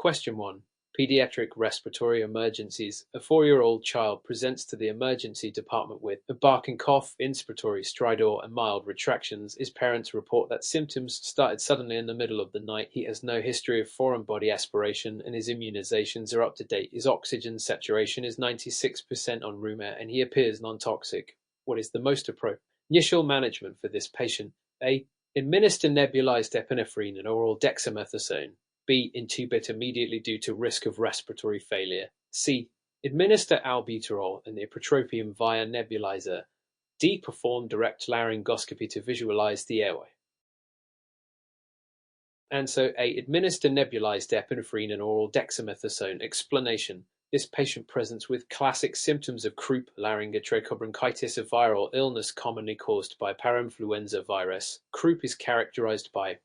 Question 1. Pediatric respiratory emergencies. A 4-year-old child presents to the emergency department with a barking cough, inspiratory stridor, and mild retractions. His parents report that symptoms started suddenly in the middle of the night. He has no history of foreign body aspiration, and his immunizations are up to date. His oxygen saturation is 96% on room air, and he appears non-toxic. What is the most appropriate initial management for this patient? A. Administer nebulized epinephrine and oral dexamethasone. B. Intubate immediately due to risk of respiratory failure. C. Administer albuterol and ipratropium via nebulizer. D. Perform direct laryngoscopy to visualize the airway. Answer A. Administer nebulized epinephrine and oral dexamethasone. Explanation. This patient presents with classic symptoms of croup, laryngotrachobronchitis, a viral illness commonly caused by parainfluenza virus. Croup is characterized by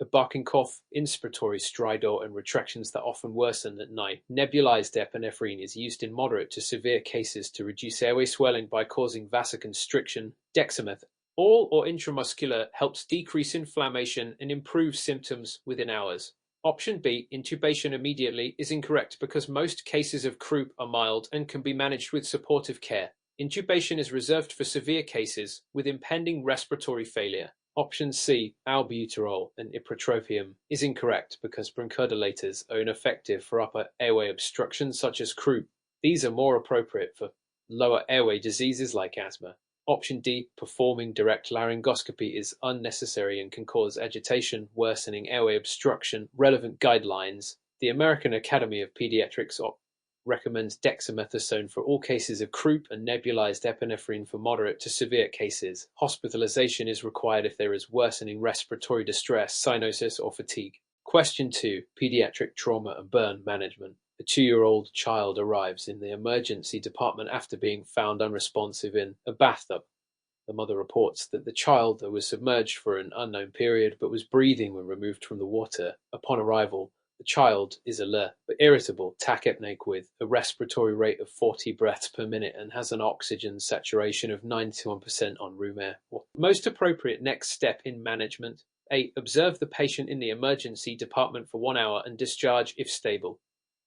a barking cough, inspiratory stridor, and retractions that often worsen at night. Nebulized epinephrine is used in moderate to severe cases to reduce airway swelling by causing vasoconstriction. Dexameth, oral or intramuscular, helps decrease inflammation and improve symptoms within hours. Option B, intubation immediately, is incorrect because most cases of croup are mild and can be managed with supportive care. Intubation is reserved for severe cases with impending respiratory failure. Option C, albuterol and ipratropium, is incorrect because bronchodilators are ineffective for upper airway obstructions such as croup. These are more appropriate for lower airway diseases like asthma. Option D, performing direct laryngoscopy, is unnecessary and can cause agitation, worsening airway obstruction. Relevant guidelines. The American Academy of Pediatrics recommends dexamethasone for all cases of croup and nebulized epinephrine for moderate to severe cases. Hospitalization is required if there is worsening respiratory distress, cyanosis, or fatigue. Question 2. Pediatric trauma and burn management. A 2-year-old child arrives in the emergency department after being found unresponsive in a bathtub. The mother reports that the child was submerged for an unknown period but was breathing when removed from the water. Upon arrival, the child is alert but irritable, tachypneic with a respiratory rate of 40 breaths per minute and has an oxygen saturation of 91% on room air. Most appropriate next step in management. A. Observe the patient in the emergency department for 1 hour and discharge if stable.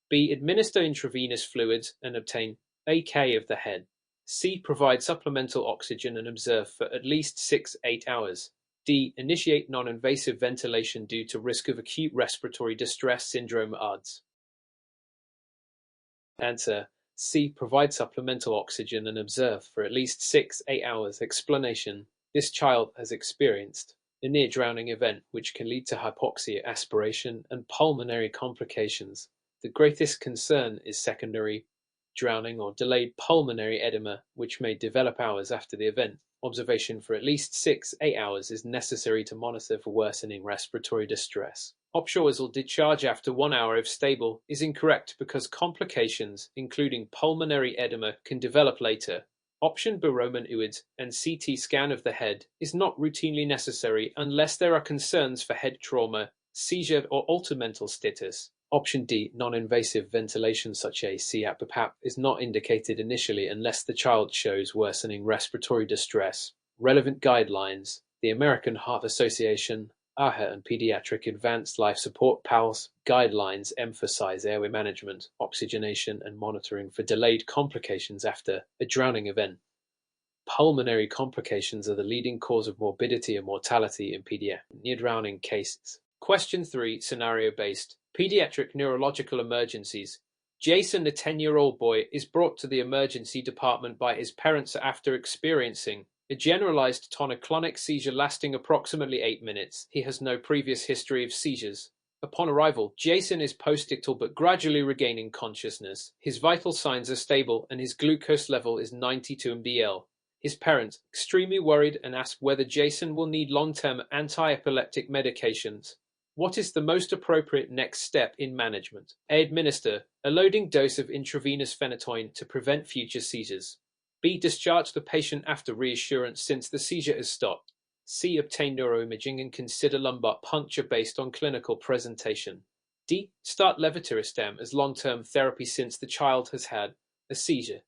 B. Administer intravenous fluids and obtain AK of the head. C. Provide supplemental oxygen and observe for at least 6-8 hours. D. Initiate non-invasive ventilation due to risk of acute respiratory distress syndrome (ARDS). Answer. C. Provide supplemental oxygen and observe for at least 6-8 hours. Explanation. This child has experienced a near-drowning event which can lead to hypoxia, aspiration, and pulmonary complications. The greatest concern is secondary drowning or delayed pulmonary edema, which may develop hours after the event. Observation for at least 6-8 hours is necessary to monitor for worsening respiratory distress. Option will discharge after 1 hour if stable is incorrect because complications, including pulmonary edema, can develop later. Option B, Roman UID and CT scan of the head, is not routinely necessary unless there are concerns for head trauma, seizure, or altered mental status. Option D, non-invasive ventilation such as CPAP, is not indicated initially unless the child shows worsening respiratory distress. Relevant guidelines. The American Heart Association, AHA, and Pediatric Advanced Life Support PALS guidelines emphasize airway management, oxygenation, and monitoring for delayed complications after a drowning event. Pulmonary complications are the leading cause of morbidity and mortality in pediatric near-drowning cases. Question 3, scenario-based. Pediatric neurological emergencies. Jason, the 10-year-old boy, is brought to the emergency department by his parents after experiencing a generalized tonic-clonic seizure lasting approximately 8 minutes. He has no previous history of seizures. Upon arrival, Jason is postictal but gradually regaining consciousness. His vital signs are stable and his glucose level is 92 mdl. His parents, extremely worried, and ask whether Jason will need long-term anti-epileptic medications. What is the most appropriate next step in management? A. Administer a loading dose of intravenous phenytoin to prevent future seizures. B. Discharge the patient after reassurance since the seizure has stopped. C. Obtain neuroimaging and consider lumbar puncture based on clinical presentation. D. Start levetiracetam as long-term therapy since the child has had a seizure.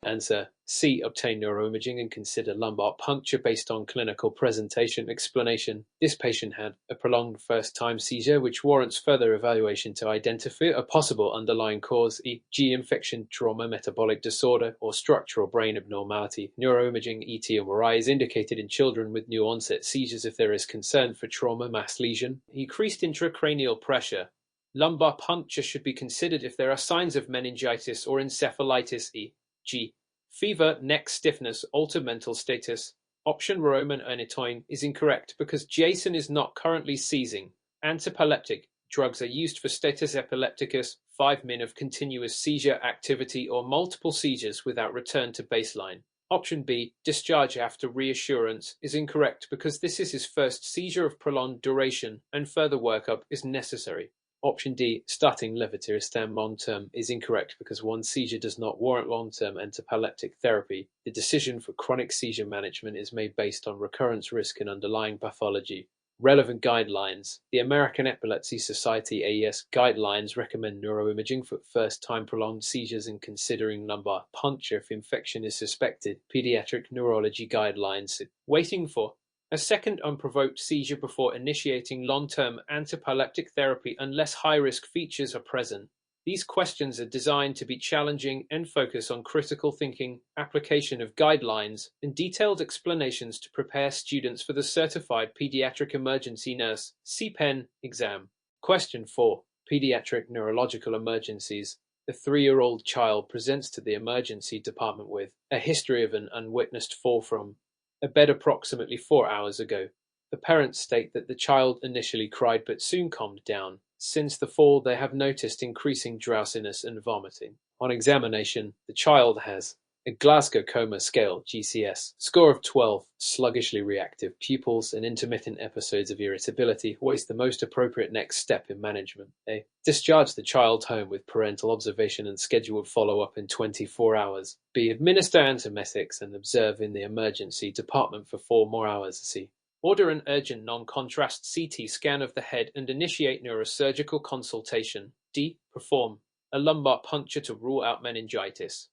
Answer: C. Obtain neuroimaging and consider lumbar puncture based on clinical presentation. Explanation: this patient had a prolonged first-time seizure which warrants further evaluation to identify a possible underlying cause, e.g. infection, trauma, metabolic disorder, or structural brain abnormality. Neuroimaging (ET/MRI) is indicated in children with new-onset seizures if there is concern for trauma, mass lesion, increased intracranial pressure. Lumbar puncture should be considered if there are signs of meningitis or encephalitis, e.g. fever, neck stiffness, altered mental status. Option Roman ermitoin is incorrect because Jason is not currently seizing. Antiepileptic drugs are used for status epilepticus, 5 min of continuous seizure activity or multiple seizures without return to baseline. Option B, discharge after reassurance, is incorrect because this is his first seizure of prolonged duration and further workup is necessary. Option D, starting levetiracetam long-term, is incorrect because one seizure does not warrant long-term antiepileptic therapy. The decision for chronic seizure management is made based on recurrence risk and underlying pathology. Relevant guidelines. The American Epilepsy Society (AES) guidelines recommend neuroimaging for first-time prolonged seizures and considering lumbar puncture if infection is suspected. Pediatric neurology guidelines. Waiting for a second unprovoked seizure before initiating long-term antiepileptic therapy unless high-risk features are present. These questions are designed to be challenging and focus on critical thinking, application of guidelines, and detailed explanations to prepare students for the Certified Pediatric Emergency Nurse (CPEN) exam. Question 4. Pediatric neurological emergencies. A 3-year-old child presents to the emergency department with a history of an unwitnessed fall from a bed approximately 4 hours ago. The parents state that the child initially cried but soon calmed down. Since the fall, they have noticed increasing drowsiness and vomiting. On examination, the child has a Glasgow Coma Scale (GCS) score of 12, sluggishly reactive pupils, and intermittent episodes of irritability. What is the most appropriate next step in management? A. Discharge the child home with parental observation and scheduled follow-up in 24 hours. B. Administer antiepileptics and observe in the emergency department for 4 more hours. C. Order an urgent non-contrast CT scan of the head and initiate neurosurgical consultation. D. Perform a lumbar puncture to rule out meningitis.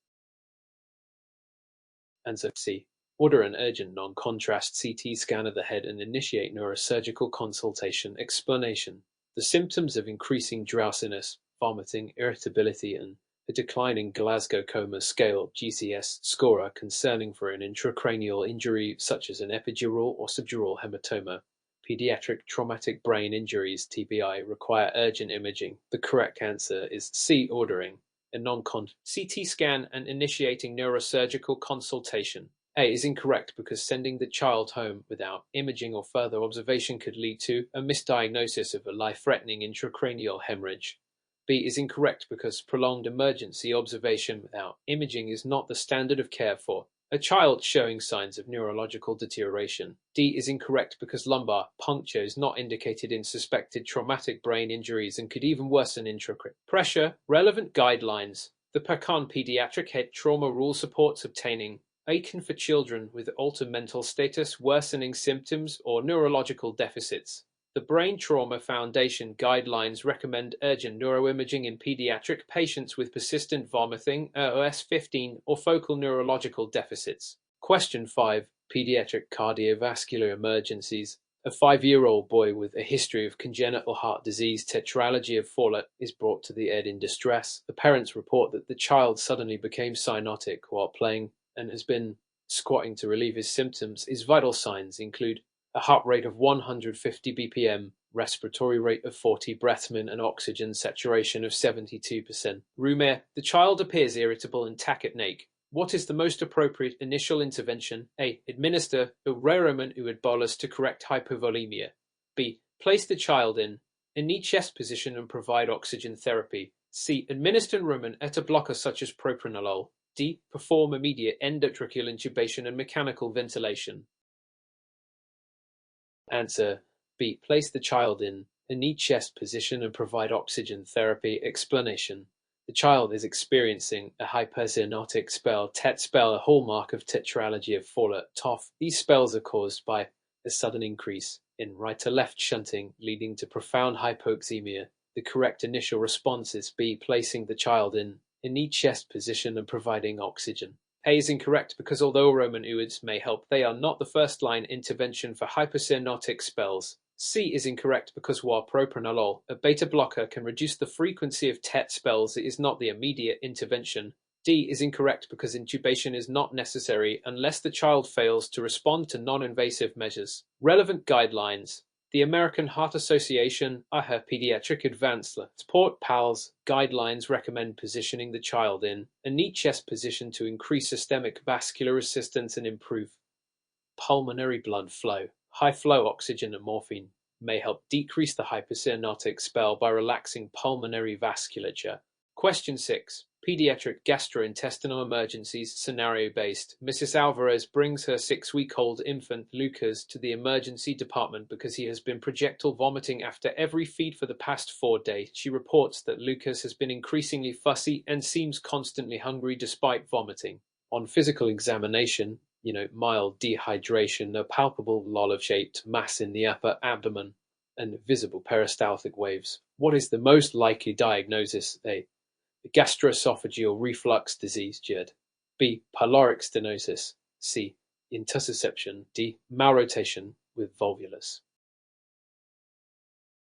Answer C. Order an urgent non-contrast CT scan of the head and initiate neurosurgical consultation. Explanation: the symptoms of increasing drowsiness, vomiting, irritability, and a decline in Glasgow Coma Scale (GCS) score are concerning for an intracranial injury such as an epidural or subdural hematoma. Pediatric traumatic brain injuries (TBI) require urgent imaging. The correct answer is C. Ordering a non-con CT scan and initiating neurosurgical consultation. A is incorrect because sending the child home without imaging or further observation could lead to a misdiagnosis of a life-threatening intracranial hemorrhage. B is incorrect because prolonged emergency observation without imaging is not the standard of care for a child showing signs of neurological deterioration. D is incorrect because lumbar puncture is not indicated in suspected traumatic brain injuries and could even worsen intracranial pressure. Relevant guidelines. The Pecan Pediatric Head Trauma Rule supports obtaining ACAN for children with altered mental status, worsening symptoms, or neurological deficits. The Brain Trauma Foundation guidelines recommend urgent neuroimaging in pediatric patients with persistent vomiting, OS-15, or focal neurological deficits. Question 5. Pediatric cardiovascular emergencies. A 5-year-old boy with a history of congenital heart disease, tetralogy of Fallot, is brought to the ED in distress. The parents report that the child suddenly became cyanotic while playing and has been squatting to relieve his symptoms. His vital signs include a heart rate of 150 bpm, respiratory rate of 40 breaths-min, and oxygen saturation of 72%. Room air. The child appears irritable and tachypneic. What is the most appropriate initial intervention? A. Administer a Roman-Uid bolus to correct hypovolemia. B. Place the child in a knee chest position and provide oxygen therapy. C. Administer Roman eta blocker such as propranolol. D. Perform immediate endotracheal intubation and mechanical ventilation. Answer B. Place the child in a knee chest position and provide oxygen therapy. Explanation: the child is experiencing a hypercyanotic spell, TET spell, a hallmark of tetralogy of Fallot, TOF. These spells are caused by a sudden increase in right to left shunting, leading to profound hypoxemia. The correct initial response is B. Placing the child in a knee chest position and providing oxygen. A is incorrect because although Roman uids may help, they are not the first-line intervention for hypercyanotic spells. C is incorrect because while propranolol, a beta blocker, can reduce the frequency of TET spells, it is not the immediate intervention. D is incorrect because intubation is not necessary unless the child fails to respond to non-invasive measures. Relevant guidelines. The American Heart Association (AHA) Pediatric Advanced Support PALS guidelines recommend positioning the child in a knee chest position to increase systemic vascular resistance and improve pulmonary blood flow. High flow oxygen and morphine may help decrease the hypercyanotic spell by relaxing pulmonary vasculature. Question 6. Pediatric gastrointestinal emergencies, scenario-based. Mrs. Alvarez brings her 6-week-old infant, Lucas, to the emergency department because he has been projectile vomiting after every feed for the past 4 days. She reports that Lucas has been increasingly fussy and seems constantly hungry despite vomiting. On physical examination, mild dehydration, a palpable olive-shaped mass in the upper abdomen, and visible peristaltic waves. What is the most likely diagnosis? A. Gastroesophageal reflux disease, GERD. B. Pyloric stenosis. C. Intussusception. D. Malrotation with volvulus.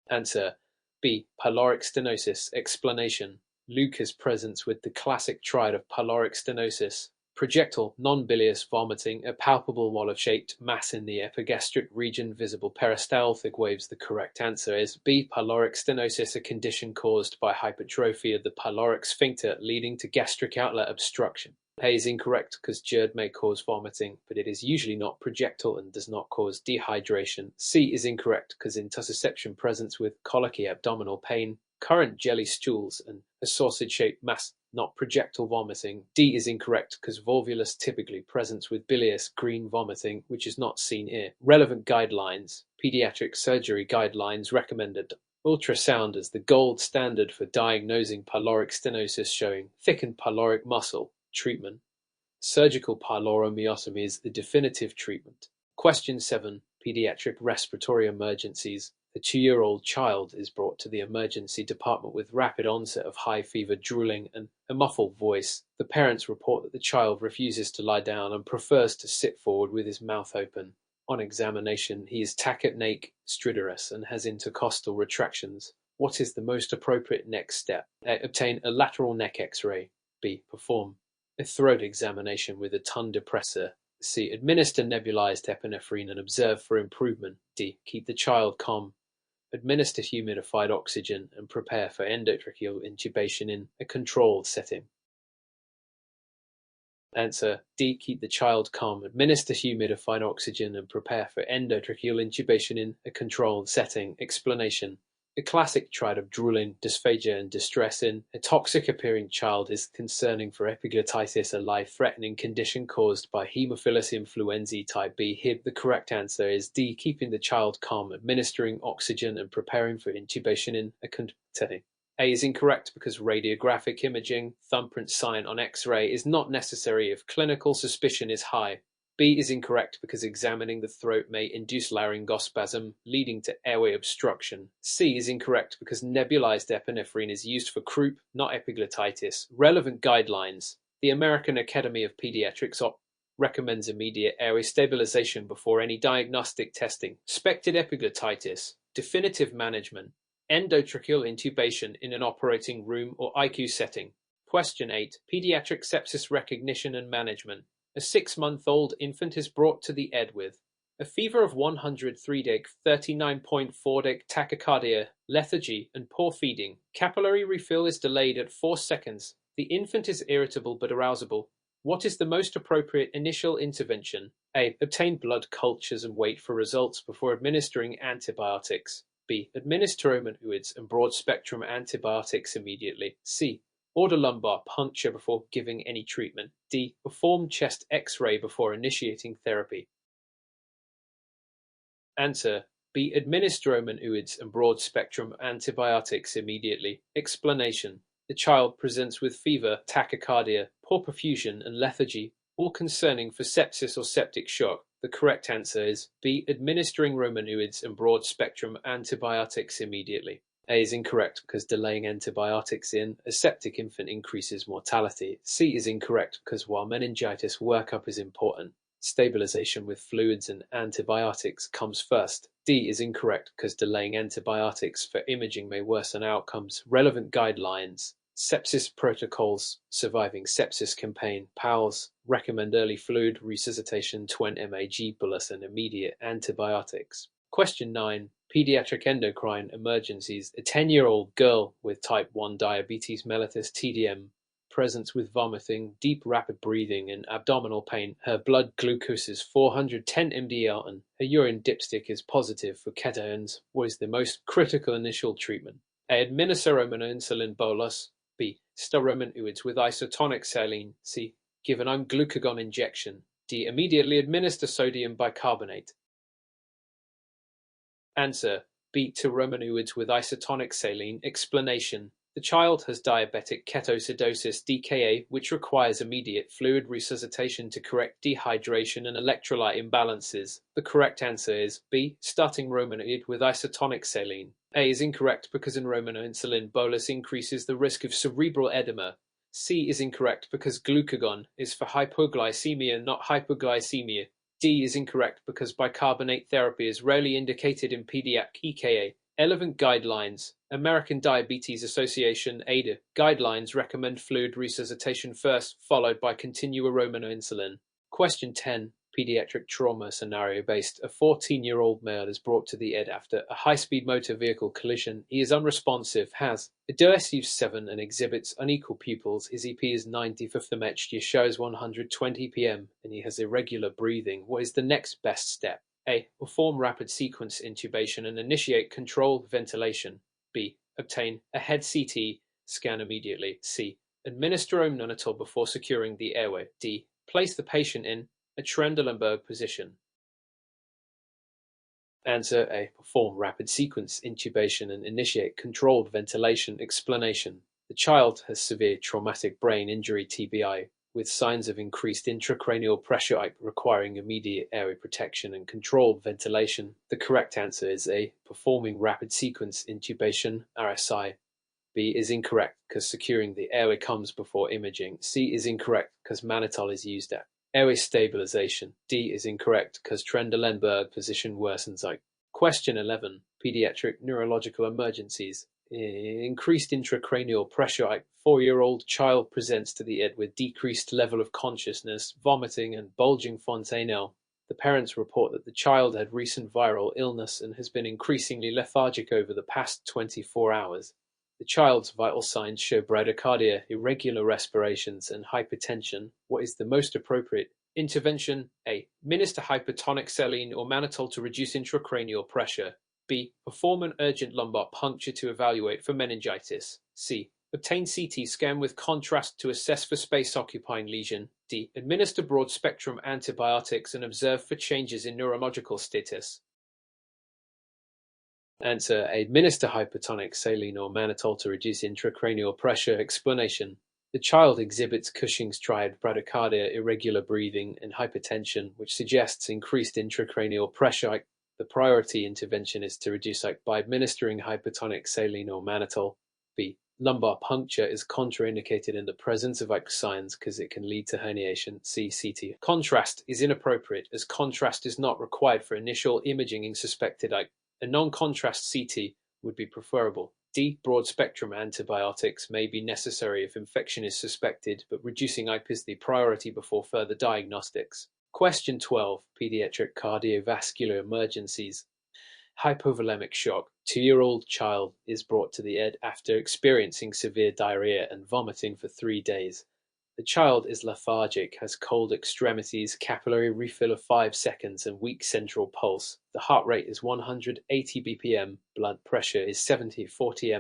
Answer: B. Pyloric stenosis. Explanation: Lucas presents with the classic triad of pyloric stenosis, projectile, non-bilious vomiting, a palpable olive-shaped mass in the epigastric region, visible peristaltic waves. The correct answer is B. Pyloric stenosis, a condition caused by hypertrophy of the pyloric sphincter leading to gastric outlet obstruction. A is incorrect because GERD may cause vomiting, but it is usually not projectile and does not cause dehydration. C is incorrect because intussusception presents with colicky, abdominal pain, current jelly stools, and a sausage-shaped mass, not projectile vomiting. D is incorrect because volvulus typically presents with bilious green vomiting, which is not seen here. Relevant guidelines. Pediatric surgery guidelines recommended ultrasound as the gold standard for diagnosing pyloric stenosis, showing thickened pyloric muscle. Treatment. Surgical pyloromyotomy is the definitive treatment. Question 7. Pediatric respiratory emergencies. The 2-year-old child is brought to the emergency department with rapid onset of high fever, drooling, and a muffled voice. The parents report that the child refuses to lie down and prefers to sit forward with his mouth open. On examination, he is tachypneic, stridorous, and has intercostal retractions. What is the most appropriate next step? A. Obtain a lateral neck X-ray. B. Perform a throat examination with a tongue depressor. C. Administer nebulized epinephrine and observe for improvement. D. Keep the child calm. Administer humidified oxygen and prepare for endotracheal intubation in a controlled setting. Answer: D. Keep the child calm. Administer humidified oxygen and prepare for endotracheal intubation in a controlled setting. Explanation: a classic triad of drooling, dysphagia, and distress in a toxic-appearing child is concerning for epiglottitis, a life-threatening condition caused by Haemophilus influenzae type B. Here, the correct answer is D. Keeping the child calm, administering oxygen, and preparing for intubation in a controlled setting. A is incorrect because radiographic imaging, thumbprint sign on X-ray, is not necessary if clinical suspicion is high. B is incorrect because examining the throat may induce laryngospasm, leading to airway obstruction. C is incorrect because nebulized epinephrine is used for croup, not epiglottitis. Relevant guidelines. The American Academy of Pediatrics recommends immediate airway stabilization before any diagnostic testing. Suspected epiglottitis. Definitive management. Endotracheal intubation in an operating room or ICU setting. Question 8. Pediatric sepsis recognition and management. A 6-month-old infant is brought to the ED with a fever of 103 deg, 39.4 deg, tachycardia, lethargy, and poor feeding. Capillary refill is delayed at 4 seconds. The infant is irritable but arousable. What is the most appropriate initial intervention? A. Obtain blood cultures and wait for results before administering antibiotics. B. Administer opioids and broad-spectrum antibiotics immediately. C. Order lumbar puncture before giving any treatment. D. Perform chest X-ray before initiating therapy. Answer: B. Administer opioids and broad-spectrum antibiotics immediately. Explanation: the child presents with fever, tachycardia, poor perfusion, and lethargy, all concerning for sepsis or septic shock. The correct answer is B. Administering opioids and broad-spectrum antibiotics immediately. A is incorrect because delaying antibiotics in a septic infant increases mortality. C is incorrect because while meningitis workup is important, stabilization with fluids and antibiotics comes first. D is incorrect because delaying antibiotics for imaging may worsen outcomes. Relevant guidelines: sepsis protocols, surviving sepsis campaign, PALS, recommend early fluid resuscitation, 20 mg bolus, and immediate antibiotics. Question 9. Pediatric endocrine emergencies. A 10-year-old girl with type 1 diabetes mellitus (TDM) presents with vomiting, deep rapid breathing, and abdominal pain. Her blood glucose is 410 mdl and her urine dipstick is positive for ketones. What is the most critical initial treatment? A. Administer insulin bolus. B. Steroid with isotonic saline. C. Give an glucagon injection. D. Immediately administer sodium bicarbonate. Answer: B. Steroids with isotonic saline. Explanation: the child has diabetic ketoacidosis (DKA), which requires immediate fluid resuscitation to correct dehydration and electrolyte imbalances. The correct answer is B. Starting Romanide with isotonic saline. A is incorrect because insulin bolus increases the risk of cerebral edema. C is incorrect because glucagon is for hypoglycemia, not hypoglycemia. D is incorrect because bicarbonate therapy is rarely indicated in pediatric EKA. Relevant guidelines: American Diabetes Association (ADA) guidelines recommend fluid resuscitation first, followed by continuous insulin. Question 10. Pediatric trauma scenario-based. A 14-year-old male is brought to the ED after a high-speed motor vehicle collision. He is unresponsive, has a DOSU 7 and exhibits unequal pupils. His EP is 90th of H, shows 120 pm, and he has irregular breathing. What is the next best step? A. Perform rapid sequence intubation and initiate controlled ventilation. B. Obtain a head CT scan immediately. C. Administer omnonitol before securing the airway. D. Place the patient in a Trendelenburg position. Answer A. Perform rapid sequence intubation and initiate controlled ventilation. Explanation: the child has severe traumatic brain injury (TBI) with signs of increased intracranial pressure requiring immediate airway protection and controlled ventilation. The correct answer is A. Performing rapid sequence intubation (RSI). B is incorrect because securing the airway comes before imaging. C is incorrect because mannitol is used at airway stabilization. D is incorrect because Trendelenburg position worsens. Question 11. Pediatric neurological emergencies. Increased intracranial pressure. 4-year-old child presents to the ED with decreased level of consciousness, vomiting, and bulging fontanelle. The parents report that the child had recent viral illness and has been increasingly lethargic over the past 24 hours. The child's vital signs show bradycardia, irregular respirations, and hypertension. What is the most appropriate intervention? A. Administer hypertonic saline or mannitol to reduce intracranial pressure. B. Perform an urgent lumbar puncture to evaluate for meningitis. C. Obtain CT scan with contrast to assess for space-occupying lesion. D. Administer broad-spectrum antibiotics and observe for changes in neurological status. Answer: administer hypertonic saline or mannitol to reduce intracranial pressure. Explanation: the child exhibits Cushing's triad, bradycardia, irregular breathing, and hypertension, which suggests increased intracranial pressure. The priority intervention is to reduce by administering hypertonic saline or mannitol. B. Lumbar puncture is contraindicated in the presence of signs because it can lead to herniation. C. CT. Contrast is inappropriate as contrast is not required for initial imaging in suspected a non-contrast CT would be preferable. D. Broad-spectrum antibiotics may be necessary if infection is suspected, but reducing IP is the priority before further diagnostics. Question 12. Pediatric cardiovascular emergencies. Hypovolemic shock. 2-year-old child is brought to the ED after experiencing severe diarrhea and vomiting for 3 days. The child is lethargic, has cold extremities, capillary refill of 5 seconds, and weak central pulse. The heart rate is 180 bpm, blood pressure is 70/40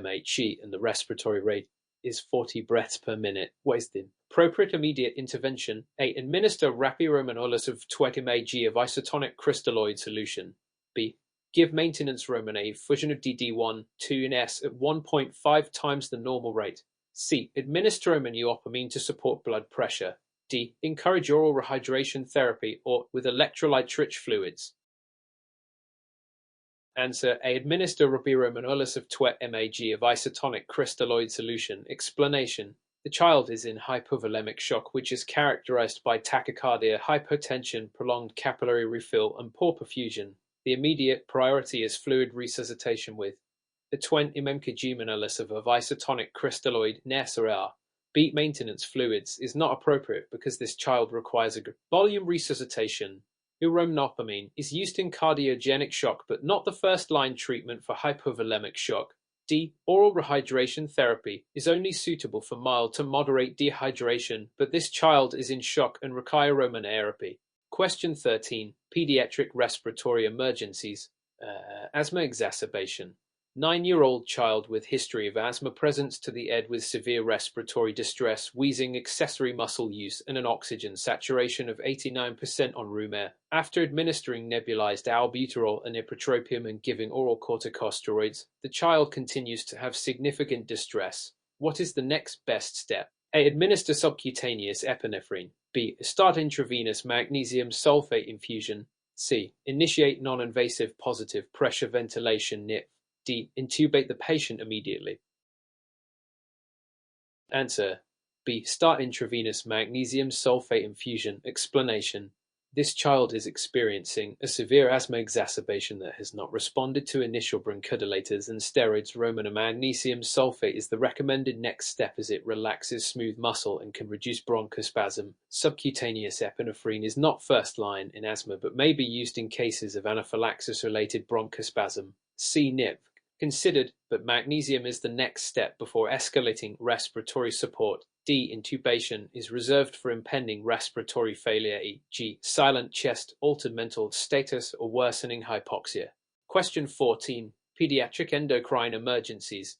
mmHg, and the respiratory rate is 40 breaths per minute. What is the appropriate immediate intervention? A. Administer rapiromanolus of 20 mg of isotonic crystalloid solution. B. Give maintenance Romanade, fusion of DD1, 2 and S at 1.5 times the normal rate. C. Administer immunoopamine to support blood pressure. D. Encourage oral rehydration therapy or with electrolyte-rich fluids. Answer A. Administer robiromanolus of 20 mg of isotonic crystalloid solution. Explanation. The child is in hypovolemic shock, which is characterized by tachycardia, hypotension, prolonged capillary refill, and poor perfusion. The immediate priority is fluid resuscitation with the 20 mg of isotonic crystalloid NSR. Beat maintenance fluids is not appropriate because this child requires a volume resuscitation. Uromnopamine is used in cardiogenic shock but not the first-line treatment for hypovolemic shock. D. Oral rehydration therapy is only suitable for mild to moderate dehydration, but this child is in shock and requires aromatherapy. Question 13. Pediatric respiratory emergencies. Asthma exacerbation. 9-year-old child with history of asthma presents to the ED with severe respiratory distress, wheezing, accessory muscle use, and an oxygen saturation of 89% on room air. After administering nebulized albuterol and ipratropium and giving oral corticosteroids, the child continues to have significant distress. What is the next best step? A. Administer subcutaneous epinephrine. B. Start intravenous magnesium sulfate infusion. C. Initiate non-invasive positive pressure ventilation NIP. D. Intubate the patient immediately. Answer B. Start intravenous magnesium sulfate infusion. Explanation. This child is experiencing a severe asthma exacerbation that has not responded to initial bronchodilators and steroids. Roman magnesium sulfate is the recommended next step as it relaxes smooth muscle and can reduce bronchospasm. Subcutaneous epinephrine is not first line in asthma but may be used in cases of anaphylaxis-related bronchospasm. C. NIP considered, but magnesium is the next step before escalating respiratory support. D. Intubation is reserved for impending respiratory failure. E.g., silent chest, altered mental status, or worsening hypoxia. Question 14. Pediatric endocrine emergencies.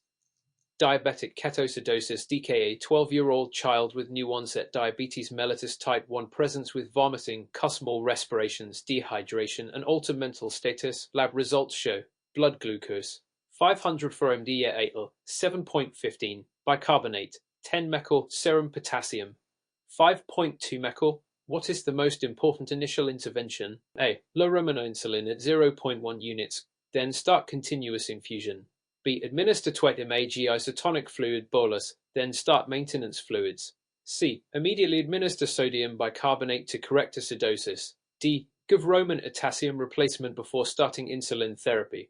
Diabetic ketoacidosis DKA 12-year-old child with new onset diabetes mellitus type 1 presents with vomiting, cusmal respirations, dehydration, and altered mental status. Lab results show blood glucose 500 for mdA 7.15 bicarbonate 10 meckel serum potassium 5.2 meckel. What is the most important initial intervention? A. Low Romanov insulin at 0.1 units, then start continuous infusion. B. Administer 20 mg isotonic fluid bolus, then start maintenance fluids. C. Immediately administer sodium bicarbonate to correct acidosis. D. Give Roman potassium replacement before starting insulin therapy.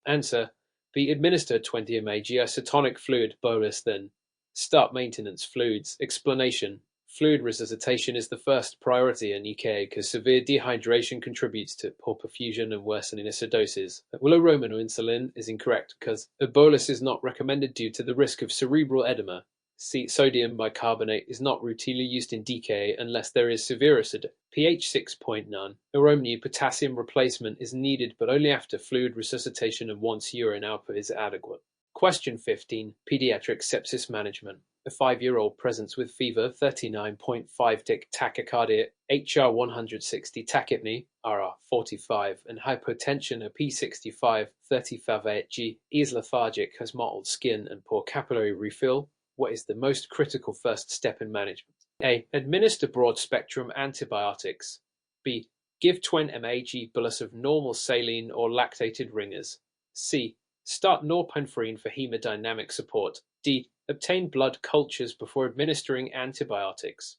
Answer B. Administer 20 mg isotonic fluid bolus, then start maintenance fluids. Explanation. Fluid resuscitation is the first priority in EKA because severe dehydration contributes to poor perfusion and worsening acidosis. Low Romanov insulin is incorrect because a bolus is not recommended due to the risk of cerebral edema. C. Sodium bicarbonate is not routinely used in DKA unless there is severe acidosis. pH 6.9. Aromatase potassium replacement is needed but only after fluid resuscitation and once urine output is adequate. Question 15. Pediatric sepsis management. A 5-year-old presents with fever, 39.5 tick tachycardia, HR 160 tachypnea, RR 45, and hypotension at P65, 35 G. Is lethargic, has mottled skin and poor capillary refill. What is the most critical first step in management? A. Administer broad-spectrum antibiotics. B. Give 20 mg bolus of normal saline or lactated ringers. C. Start norepinephrine for hemodynamic support. D. Obtain blood cultures before administering antibiotics.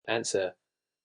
Answer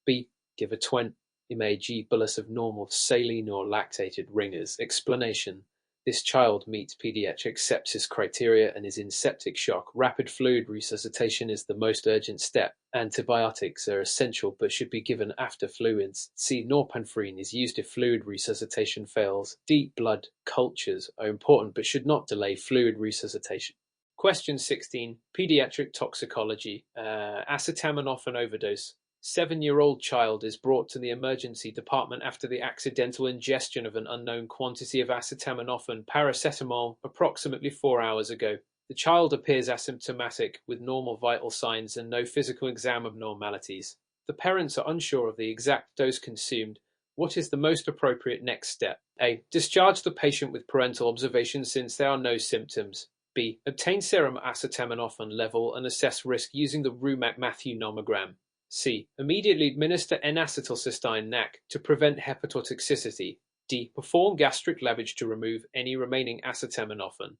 B. Give a 20 mg bolus of normal saline or lactated ringers. Explanation. This child meets pediatric sepsis criteria and is in septic shock. Rapid fluid resuscitation is the most urgent step. Antibiotics are essential but should be given after fluids. C. Norepinephrine is used if fluid resuscitation fails. D. Blood cultures are important but should not delay fluid resuscitation. Question 16. Pediatric toxicology. Acetaminophen overdose. 7-year-old child is brought to the emergency department after the accidental ingestion of an unknown quantity of acetaminophen paracetamol approximately 4 hours ago. The child appears asymptomatic with normal vital signs and no physical exam abnormalities. The parents are unsure of the exact dose consumed. What is the most appropriate next step? A. Discharge the patient with parental observation since there are no symptoms. B. Obtain serum acetaminophen level and assess risk using the Rumac-Matthew nomogram. C. Immediately administer N-acetylcysteine NAC to prevent hepatotoxicity. D. Perform gastric lavage to remove any remaining acetaminophen.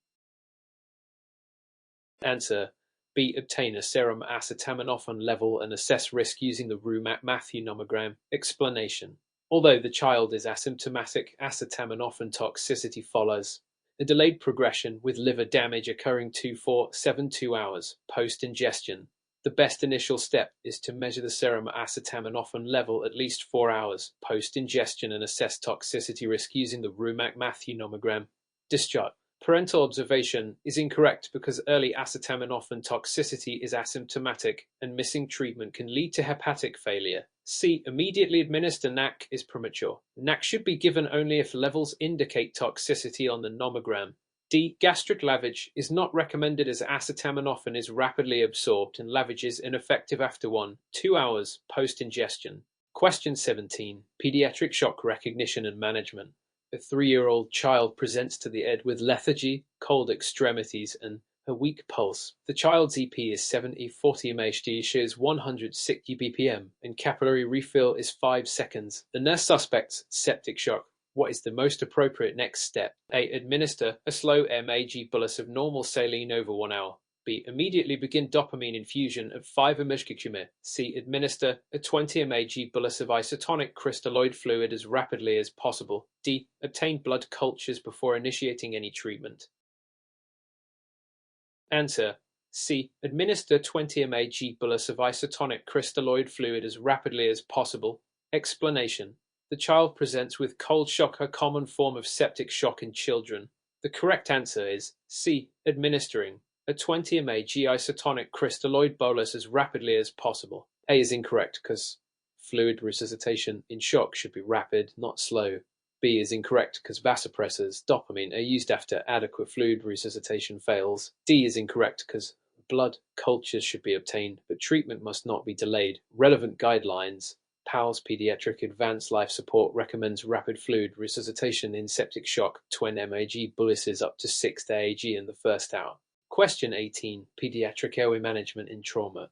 Answer. B. Obtain a serum acetaminophen level and assess risk using the Roux-Matthew nomogram. Explanation. Although the child is asymptomatic, acetaminophen toxicity follows. A delayed progression with liver damage occurring 2-4-7-2 hours post-ingestion. The best initial step is to measure the serum acetaminophen level at least 4 hours post-ingestion and assess toxicity risk using the Roux-Matthew nomogram. Discharge. Parental observation is incorrect because early acetaminophen toxicity is asymptomatic and missing treatment can lead to hepatic failure. C. Immediately administer NAC is premature. NAC should be given only if levels indicate toxicity on the nomogram. D. Gastric lavage is not recommended as acetaminophen is rapidly absorbed and lavage is ineffective after 1-2 hours post-ingestion. Question 17. Pediatric shock recognition and management. A 3-year-old child presents to the ED with lethargy, cold extremities, and a weak pulse. The child's EP is 70/40 mHg, shows 160 bpm, and capillary refill is 5 seconds. The nurse suspects septic shock. What is the most appropriate next step? A. Administer a slow mAg bolus of normal saline over 1 hour. B. Immediately begin dopamine infusion of 5 mg/km. C. Administer a 20 mAg bolus of isotonic crystalloid fluid as rapidly as possible. D. Obtain blood cultures before initiating any treatment. Answer. C. Administer 20 mAg bolus of isotonic crystalloid fluid as rapidly as possible. Explanation. The child presents with cold shock, a common form of septic shock in children. The correct answer is C. Administering a 20 mAg isotonic crystalloid bolus as rapidly as possible. A is incorrect because fluid resuscitation in shock should be rapid, not slow. B is incorrect because vasopressors, dopamine, are used after adequate fluid resuscitation fails. D is incorrect because blood cultures should be obtained, but treatment must not be delayed. Relevant guidelines. PALS Pediatric Advanced Life Support recommends rapid fluid resuscitation in septic shock, 20 mAg boluses up to 6 AAG in the first hour. Question 18. Pediatric airway management in trauma.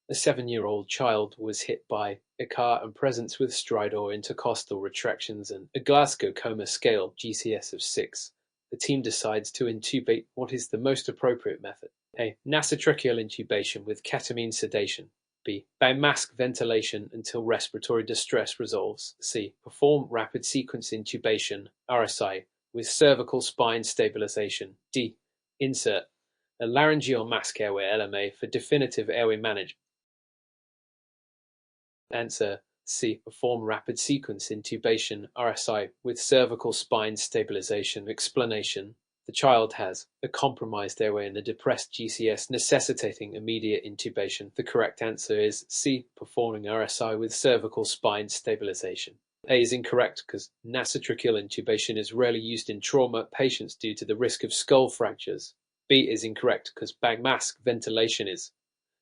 A 7-year-old child was hit by a car and presents with stridor intercostal retractions and a Glasgow Coma Scale GCS of 6. The team decides to intubate. What is the most appropriate method? A. Nasotracheal intubation with ketamine sedation. B. By mask ventilation until respiratory distress resolves. C. Perform rapid sequence intubation, RSI, with cervical spine stabilization. D. Insert a laryngeal mask airway LMA for definitive airway management. Answer. C. Perform rapid sequence intubation, RSI, with cervical spine stabilization. Explanation. The child has a compromised airway and a depressed GCS necessitating immediate intubation. The correct answer is C. Performing RSI with cervical spine stabilization. A is incorrect because nasotracheal intubation is rarely used in trauma patients due to the risk of skull fractures. B is incorrect because bag mask ventilation is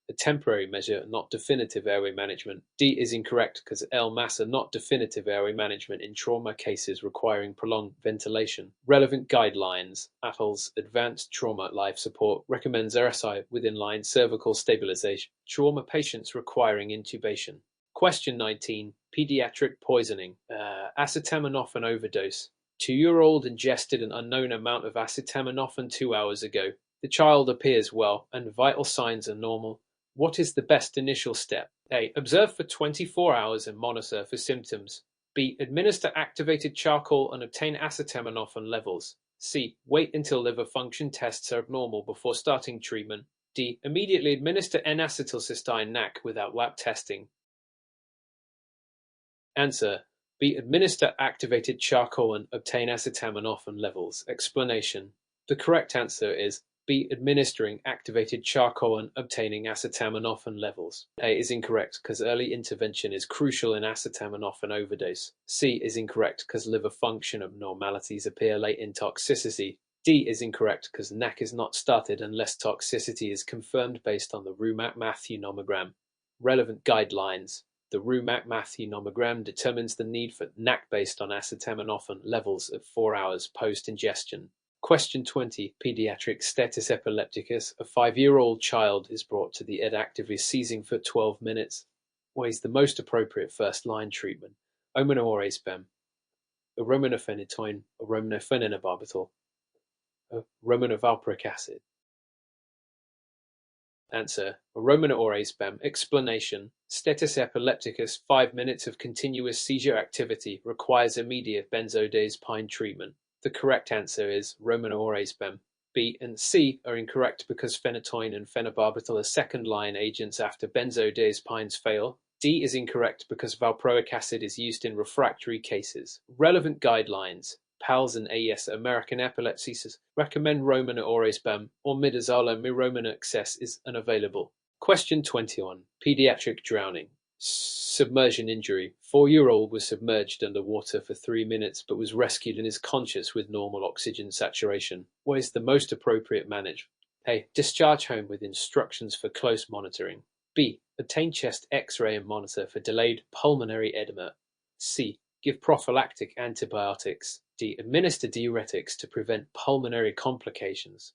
a temporary measure, not definitive airway management. D is incorrect because LMAS are not definitive airway management in trauma cases requiring prolonged ventilation. Relevant guidelines. ATLS Advanced Trauma Life Support recommends RSI with inline cervical stabilization. Trauma patients requiring intubation. Question 19. Pediatric poisoning. Acetaminophen overdose. 2-year-old ingested an unknown amount of acetaminophen 2 hours ago. The child appears well and vital signs are normal. What is the best initial step? A. Observe for 24 hours and monitor for symptoms. B. Administer activated charcoal and obtain acetaminophen levels. C. Wait until liver function tests are abnormal before starting treatment. D. Immediately administer N-acetylcysteine NAC without lab testing. Answer. B. Administer activated charcoal and obtain acetaminophen levels. Explanation. The correct answer is B. Administering activated charcoal and obtaining acetaminophen levels. A is incorrect because early intervention is crucial in acetaminophen overdose. C is incorrect because liver function abnormalities appear late in toxicity. D is incorrect because NAC is not started unless toxicity is confirmed based on the Roux-Matthew nomogram. Relevant guidelines. The Roux-Matthew nomogram determines the need for NAC based on acetaminophen levels at 4 hours post-ingestion. Question 20. Pediatric status epilepticus. A 5-year-old child is brought to the ED actively seizing for 12 minutes. What is the most appropriate first-line treatment? Ominore's bem, aromanophenitoin, or romanophenenobarbital, romanovalproic acid. Answer: Romanore's bem. Explanation: Status epilepticus. 5 minutes of continuous seizure activity requires immediate benzodiazepine treatment. The correct answer is Romanore's bem. B and C are incorrect because phenytoin and phenobarbital are second-line agents after benzodiazepines fail. D is incorrect because valproic acid is used in refractory cases. Relevant guidelines: PALS and AES American Epilepsy recommend Romanore's bem or midazolam miromana excess is unavailable. Question 21. Pediatric drowning. Submersion injury. 4-year-old was submerged under water for 3 minutes but was rescued and is conscious with normal oxygen saturation. What is the most appropriate management? A. Discharge home with instructions for close monitoring. B. Obtain chest X-ray and monitor for delayed pulmonary edema. C. Give prophylactic antibiotics. D. Administer diuretics to prevent pulmonary complications.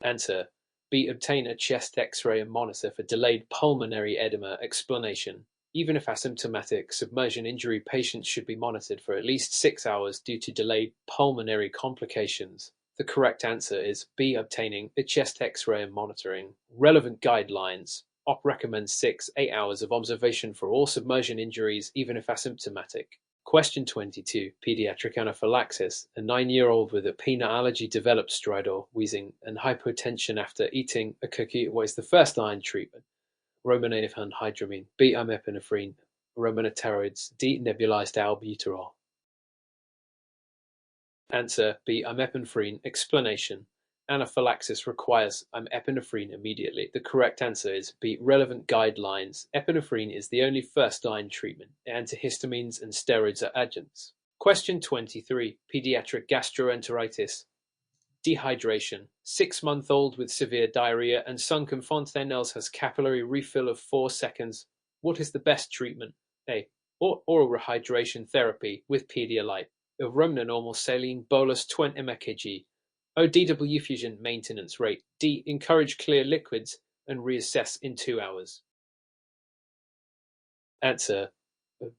Answer: B. Obtain a chest X-ray and monitor for delayed pulmonary edema. Explanation: even if asymptomatic submersion injury, patients should be monitored for at least 6 hours due to delayed pulmonary complications. The correct answer is B. Obtaining a chest X-ray and monitoring. Relevant guidelines: OP recommends 6-8 hours of observation for all submersion injuries, even if asymptomatic. Question 22. Pediatric anaphylaxis. A 9-year-old with a peanut allergy developed stridor, wheezing, and hypotension after eating a cookie. What is the first-line treatment? Romanophenhydramine. B. Imipinephrine. Romanopteroids. D. Nebulized albuterol. Answer: B. Imipinephrine. Explanation: anaphylaxis requires epinephrine immediately. The correct answer is B. Relevant guidelines: epinephrine is the only first-line treatment. Antihistamines and steroids are adjuncts. Question 23. Pediatric gastroenteritis. Dehydration. 6-month-old with severe diarrhea and sunken fontanelles has capillary refill of 4 seconds. What is the best treatment? A. Oral rehydration therapy with Pedialyte of Romanormal saline bolus 20 mkg. ODW fusion maintenance rate. D. Encourage clear liquids and reassess in 2 hours. Answer: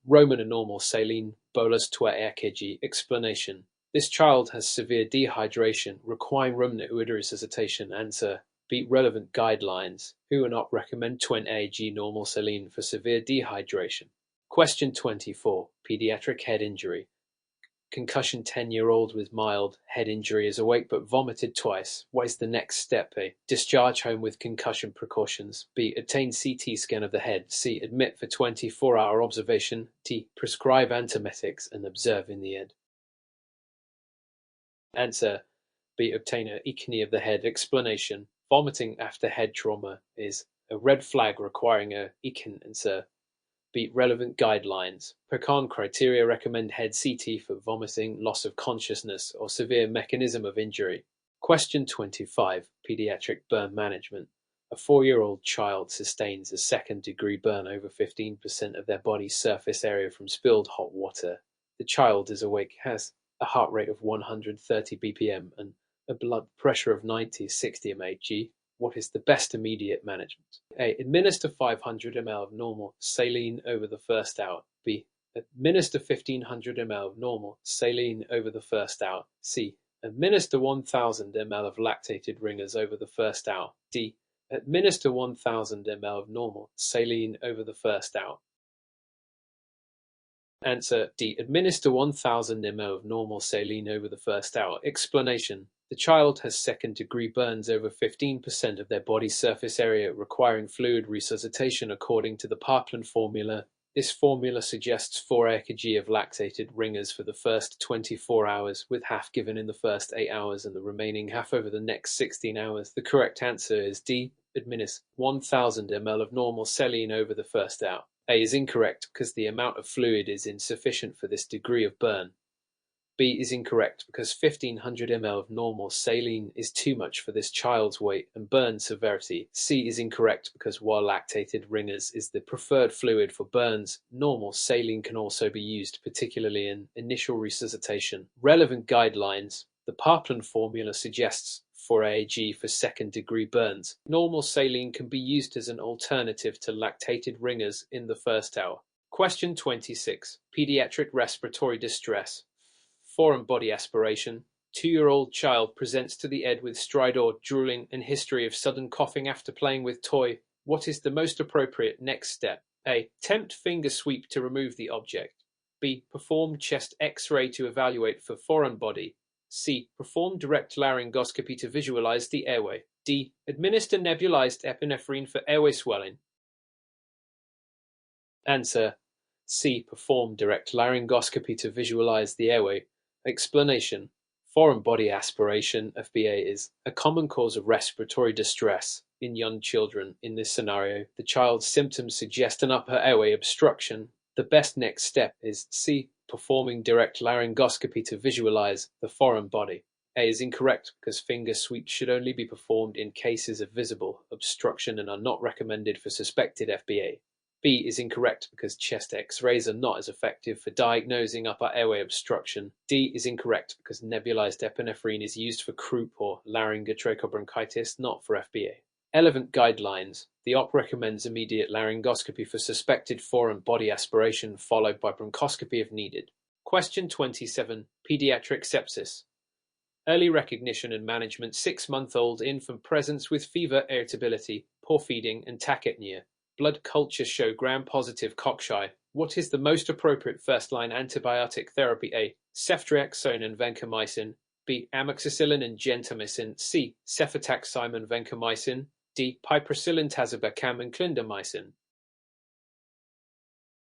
Romanormal saline bolus 20 mkg. Explanation: this child has severe dehydration requiring Romanuid resuscitation. Answer: B. Relevant guidelines. Who and not recommend 20 mg normal saline for severe dehydration. Question 24. Pediatric head injury. Concussion. 10-year-old with mild head injury is awake but vomited twice. What is the next step? A. Discharge home with concussion precautions. B. Obtain CT scan of the head. C. Admit for 24-hour observation. D. Prescribe antiemetics and observe in the ED. Answer: B. Obtain an EKG of the head. Explanation: vomiting after head trauma is a red flag requiring a EKG. Answer: B. Relevant guidelines. PERCON criteria recommend head CT for vomiting, loss of consciousness, or severe mechanism of injury. Question 25. Pediatric burn management. A 4-year-old child sustains a second-degree burn over 15% of their body's surface area from spilled hot water. The child is awake, has a heart rate of 130 bpm and a blood pressure of 90-60 mmHg. What is the best immediate management? A. Administer 500 ml of normal saline over the first hour. B. Administer 1500 ml of normal saline over the first hour. C. Administer 1000 ml of lactated ringers over the first hour. D. Administer 1000 ml of normal saline over the first hour. Answer: D. Administer 1000 ml of normal saline over the first hour. Explanation: the child has second-degree burns over 15% of their body's surface area, requiring fluid resuscitation according to the Parkland formula. This formula suggests 4 mkg of lactated ringers for the first 24 hours, with half given in the first 8 hours and the remaining half over the next 16 hours. The correct answer is D. Administer 1000 ml of normal saline over the first hour. A is incorrect because the amount of fluid is insufficient for this degree of burn. B is incorrect because 1500 ml of normal saline is too much for this child's weight and burn severity. C is incorrect because while lactated ringers is the preferred fluid for burns, normal saline can also be used, particularly in initial resuscitation. Relevant guidelines: the Parkland formula suggests 4AG for second-degree burns. Normal saline can be used as an alternative to lactated ringers in the first hour. Question 26. Pediatric respiratory distress. Foreign body aspiration. 2-year-old child presents to the ED with stridor, drooling, and history of sudden coughing after playing with toy. What is the most appropriate next step? A. Attempt finger sweep to remove the object. B. Perform chest X-ray to evaluate for foreign body. C. Perform direct laryngoscopy to visualize the airway. D. Administer nebulized epinephrine for airway swelling. Answer. C. Perform direct laryngoscopy to visualize the airway. Explanation. Foreign body aspiration, FBA, is a common cause of respiratory distress in young children. In this scenario, the child's symptoms suggest an upper airway obstruction. The best next step is C. Performing direct laryngoscopy to visualize the foreign body. A is incorrect because finger sweeps should only be performed in cases of visible obstruction and are not recommended for suspected FBA. B is incorrect because chest X-rays are not as effective for diagnosing upper airway obstruction. D is incorrect because nebulized epinephrine is used for croup or laryngotrachobronchitis, not for FBA. Relevant guidelines. The OP recommends immediate laryngoscopy for suspected foreign body aspiration, followed by bronchoscopy if needed. Question 27. Pediatric sepsis. Early recognition and management. 6-month-old infant presents with fever, irritability, poor feeding, and tachypnea. Blood cultures show gram-positive cocci. What is the most appropriate first-line antibiotic therapy? A. Ceftriaxone and vancomycin. B. Amoxicillin and gentamicin. C. Cefotaxime and vancomycin. D. Piperacillin, tazobactam, and clindamycin.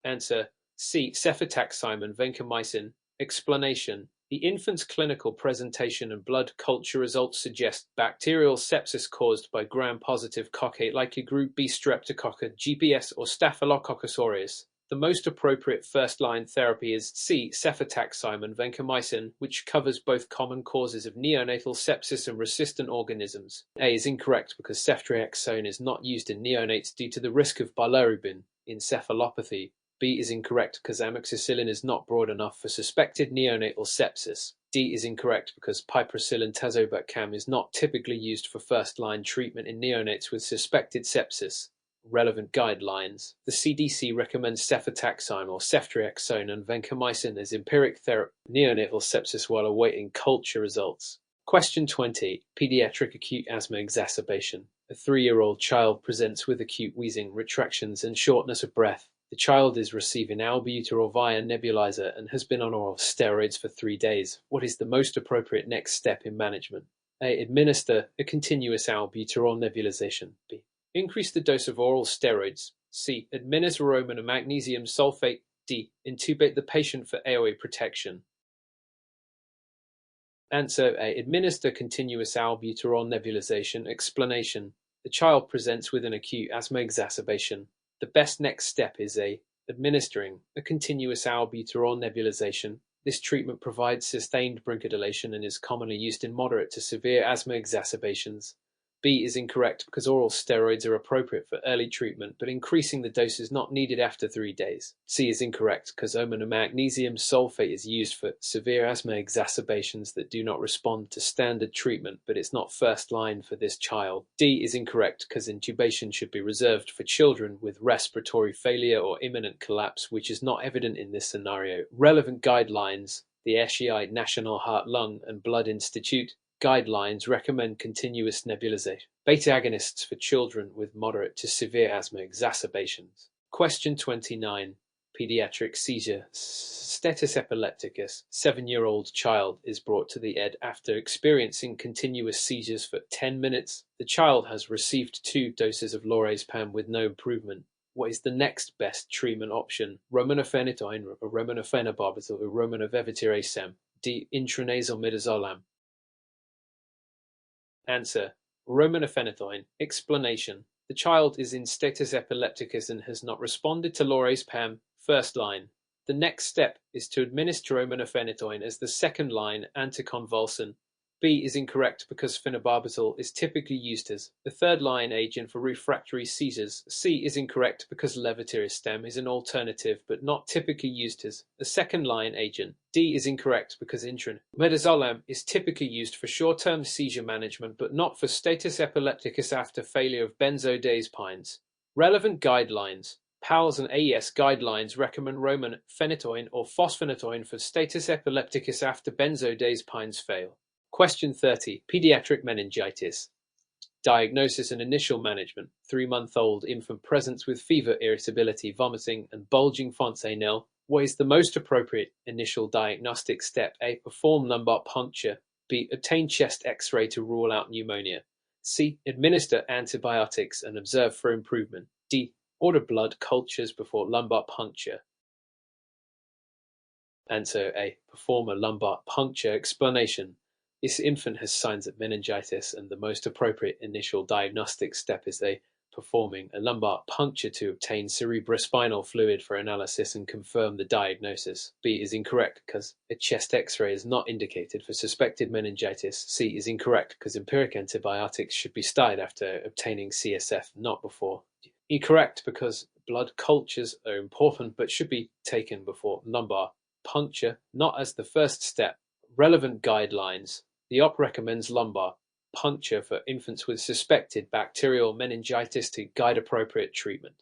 Answer. C. Cefotaxime and vancomycin. Explanation. The infant's clinical presentation and blood culture results suggest bacterial sepsis caused by gram-positive cocci, likely group B streptococcus, GPS, or Staphylococcus aureus. The most appropriate first-line therapy is C. Cefotaxime and vancomycin, which covers both common causes of neonatal sepsis and resistant organisms. A is incorrect because ceftriaxone is not used in neonates due to the risk of bilirubin encephalopathy. B is incorrect because amoxicillin is not broad enough for suspected neonatal sepsis. D is incorrect because piperacillin tazobactam is not typically used for first-line treatment in neonates with suspected sepsis. Relevant guidelines. The CDC recommends cefotaxime or ceftriaxone and vancomycin as empiric therapy for neonatal sepsis while awaiting culture results. Question 20. Pediatric acute asthma exacerbation. A 3-year-old child presents with acute wheezing, retractions, and shortness of breath. The child is receiving albuterol via nebulizer and has been on oral steroids for 3 days. What is the most appropriate next step in management? A. Administer a continuous albuterol nebulization. B. Increase the dose of oral steroids. C. Administer roman and magnesium sulfate. D. Intubate the patient for airway protection. Answer A. Administer continuous albuterol nebulization. Explanation. The child presents with an acute asthma exacerbation. The best next step is A. Administering a continuous albuterol nebulization. This treatment provides sustained bronchodilation and is commonly used in moderate to severe asthma exacerbations. B is incorrect because oral steroids are appropriate for early treatment, but increasing the dose is not needed after 3 days. C is incorrect because magnesium sulfate is used for severe asthma exacerbations that do not respond to standard treatment, but it's not first line for this child. D is incorrect because intubation should be reserved for children with respiratory failure or imminent collapse, which is not evident in this scenario. Relevant guidelines. The SEI National Heart, Lung, and Blood Institute guidelines recommend continuous nebulization. Beta agonists for children with moderate to severe asthma exacerbations. Question 29. Pediatric seizure. Status epilepticus. 7-year-old child is brought to the ED after experiencing continuous seizures for 10 minutes. The child has received 2 doses of lorazepam with no improvement. What is the next best treatment option? Romanophenidine, or romanophenobarbitol, or romanaveviracetam. D. Intranasal midazolam. Answer. Romanophenidine. Explanation. The child is in status epilepticus and has not responded to lorazepam. First line. The next step is to administer romanophenidine as the second line anticonvulsant. B is incorrect because phenobarbital is typically used as a third-line agent for refractory seizures. C is incorrect because levetiracetam is an alternative but not typically used as a second-line agent. D is incorrect because midazolam is typically used for short-term seizure management but not for status epilepticus after failure of benzodiazepines. Relevant guidelines. PALS and AES guidelines recommend romifenitoin or fosphenytoin for status epilepticus after benzodiazepines fail. Question 30. Pediatric meningitis. Diagnosis and initial management. 3-month-old infant presents with fever, irritability, vomiting, and bulging fontanelle. What is the most appropriate initial diagnostic step? A. Perform lumbar puncture. B. Obtain chest X-ray to rule out pneumonia. C. Administer antibiotics and observe for improvement. D. Order blood cultures before lumbar puncture. Answer A. Perform a lumbar puncture. Explanation. This infant has signs of meningitis, and the most appropriate initial diagnostic step is performing a lumbar puncture to obtain cerebrospinal fluid for analysis and confirm the diagnosis. B is incorrect because a chest X-ray is not indicated for suspected meningitis. C is incorrect because empiric antibiotics should be started after obtaining CSF, not before. Incorrect because blood cultures are important but should be taken before lumbar puncture, not as the first step. Relevant guidelines. The OP recommends lumbar puncture for infants with suspected bacterial meningitis to guide appropriate treatment.